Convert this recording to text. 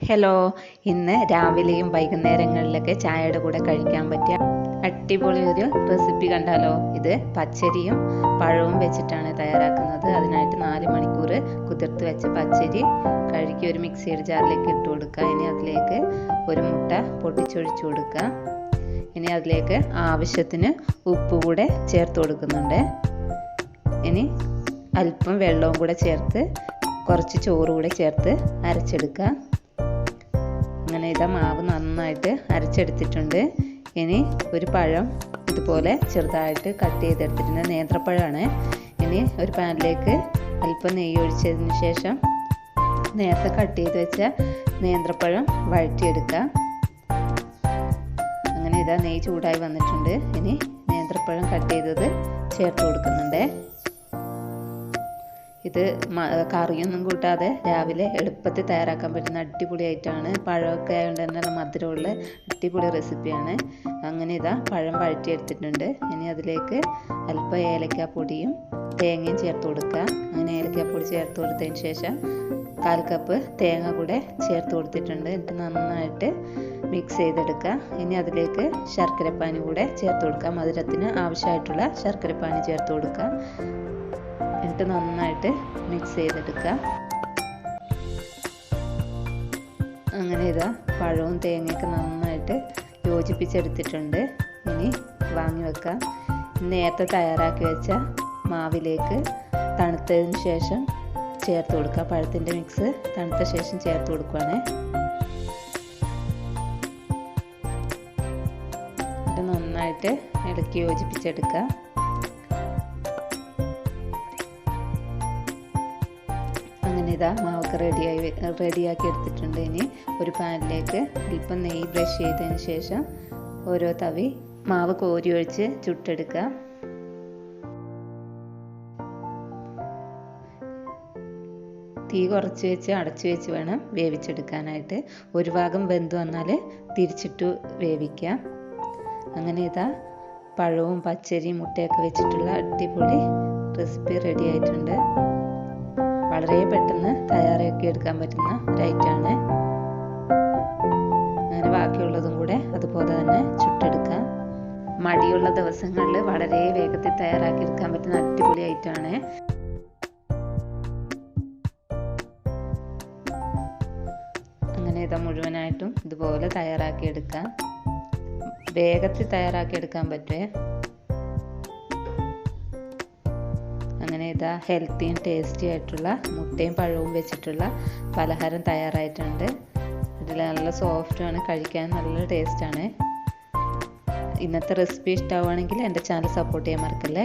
Hello, ഇന്ന് രാവിലെയും വൈകുന്നേരങ്ങളിലൊക്കെ ചായയുടെ കൂടെ കഴിക്കാൻ പറ്റിയ അടിപൊളി ഒരു റെസിപ്പി കണ്ടാലോ. ഇത് പച്ചരിയും പഴവും വെച്ചിട്ടാണ് തയ്യാറാക്കുന്നത്. അതിനായിട്ട് 4 മണിക്കൂർ കുതിർത്ത് വെച്ച പച്ചരി കഴുകി ഒരു മിക്സിയുടെ ജാറിലേക്ക് ഇട്ട് കൊടുക്കുക. ഇനി അതിലേക്ക് ഒരു മുട്ട പൊട്ടിച്ചൊഴിച്ചു കൊടുക്കുക. ഇനി അതിലേക്ക് ആവശ്യത്തിന് ഉപ്പ് കൂടെ ചേർത്ത് കൊടുക്കുന്നുണ്ട്. ഇനി അല്പം വെള്ളവും കൂടെ ചേർത്ത് കുറച്ച് ചോറ് കൂടെ ചേർത്ത് അരച്ചെടുക്കുക. അങ്ങനെ ഇതാ മാവ് നന്നായിട്ട് അരച്ചെടുത്തിട്ടുണ്ട്. ഇനി ഒരു പഴം ഇതുപോലെ ചെറുതായിട്ട് കട്ട് ചെയ്തെടുത്തിട്ടുണ്ട്. നേന്ത്രപ്പഴമാണ്. ഇനി ഒരു പാനിലേക്ക് അല്പം നെയ്യ് ഒഴിച്ചതിന് ശേഷം നേരത്തെ കട്ട് ചെയ്ത് വെച്ച നേന്ത്രപ്പഴം വഴറ്റിയെടുക്കുക. അങ്ങനെ ഇതാ നെയ്യ് ചൂടായി വന്നിട്ടുണ്ട്. ഇനി നേന്ത്രപ്പഴം കട്ട് ചെയ്തത് ചേർത്ത് കൊടുക്കുന്നുണ്ട്. ഇത് കറിയൊന്നും കൂട്ടാതെ രാവിലെ എളുപ്പത്തിൽ തയ്യാറാക്കാൻ പറ്റുന്ന അടിപൊളിയായിട്ടാണ്. പഴമൊക്കെ ആയതുകൊണ്ട് തന്നെ നല്ല മധുരമുള്ള അടിപൊളി റെസിപ്പിയാണ്. അങ്ങനെ ഇതാ പഴം വഴറ്റിയെടുത്തിട്ടുണ്ട്. ഇനി അതിലേക്ക് അല്പം ഏലക്കാപ്പൊടിയും തേങ്ങയും ചേർത്ത് കൊടുക്കുക. അങ്ങനെ ഏലക്കാപ്പൊടി ചേർത്ത് കൊടുത്തതിന് ശേഷം 1/4 കപ്പ് തേങ്ങ കൂടെ ചേർത്ത് കൊടുത്തിട്ടുണ്ട്. എന്നിട്ട് നന്നായിട്ട് മിക്സ് ചെയ്തെടുക്കുക. ഇനി അതിലേക്ക് ശർക്കരപ്പാനി കൂടെ ചേർത്ത് കൊടുക്കുക. മധുരത്തിന് ആവശ്യമായിട്ടുള്ള ശർക്കരപ്പാനി ചേർത്ത് കൊടുക്കുക. എന്നിട്ട് നന്നായിട്ട് മിക്സ് ചെയ്തെടുക്കുക. അങ്ങനെ ഇതാ പഴവും തേങ്ങയൊക്കെ നന്നായിട്ട് യോജിപ്പിച്ചെടുത്തിട്ടുണ്ട്. ഇനി വാങ്ങി വെക്കാം. നേരത്തെ തയ്യാറാക്കി വെച്ച മാവിലേക്ക് തണുത്തതിന് ശേഷം ചേർത്ത് കൊടുക്കുക. പഴത്തിൻ്റെ മിക്സ് തണുത്ത ശേഷം ചേർത്ത് കൊടുക്കുകയാണ്. ഇത് നന്നായിട്ട് ഇളക്കി യോജിപ്പിച്ചെടുക്കുക. അങ്ങനെ ഇതാ മാവൊക്കെ റെഡിയാക്കി എടുത്തിട്ടുണ്ട്. ഇനി ഒരു പാനിലേക്ക് അല്പം നെയ്യ് ബ്രഷ് ചെയ്തതിന് ശേഷം ഓരോ തവി മാവ് കോരി ഒഴിച്ച് ചുട്ടെടുക്കുക. തീ കുറച്ച് വെച്ച് അടച്ചു വെച്ച് വേണം വേവിച്ചെടുക്കാനായിട്ട്. ഒരു ഭാഗം വെന്ത് വന്നാൽ തിരിച്ചിട്ട് വേവിക്കാം. അങ്ങനെ ഇതാ പഴവും പച്ചരിയും മുട്ടയൊക്കെ വെച്ചിട്ടുള്ള അടിപൊളി റെസിപ്പി റെഡി ആയിട്ടുണ്ട്. വളരെ പെട്ടെന്ന് തയ്യാറാക്കി എടുക്കാൻ പറ്റുന്ന ഒരു ഐറ്റമാണ്. അങ്ങനെ ബാക്കിയുള്ളതും കൂടെ അതുപോലെ തന്നെ ചുട്ടെടുക്കാം. മടിയുള്ള ദിവസങ്ങളിൽ വളരെ വേഗത്തിൽ തയ്യാറാക്കി എടുക്കാൻ പറ്റുന്ന അടിപൊളി ഐറ്റമാണ്. അങ്ങനെ ഇതാ മുഴുവനായിട്ടും ഇതുപോലെ തയ്യാറാക്കി എടുക്കാം. വേഗത്തിൽ തയ്യാറാക്കി എടുക്കാൻ പറ്റുമേ. അങ്ങനെ ഇതാ ഹെൽത്തിയും ടേസ്റ്റി ആയിട്ടുള്ള മുട്ടയും പഴവും വെച്ചിട്ടുള്ള പലഹാരം തയ്യാറായിട്ടുണ്ട്. ഇതിൽ നല്ല സോഫ്റ്റുമാണ്, കഴിക്കാൻ നല്ല ടേസ്റ്റാണ്. ഇന്നത്തെ റെസിപ്പി ഇഷ്ടമാവുകയാണെങ്കിൽ എൻ്റെ ചാനൽ സപ്പോർട്ട് ചെയ്യാൻ മറക്കല്ലേ.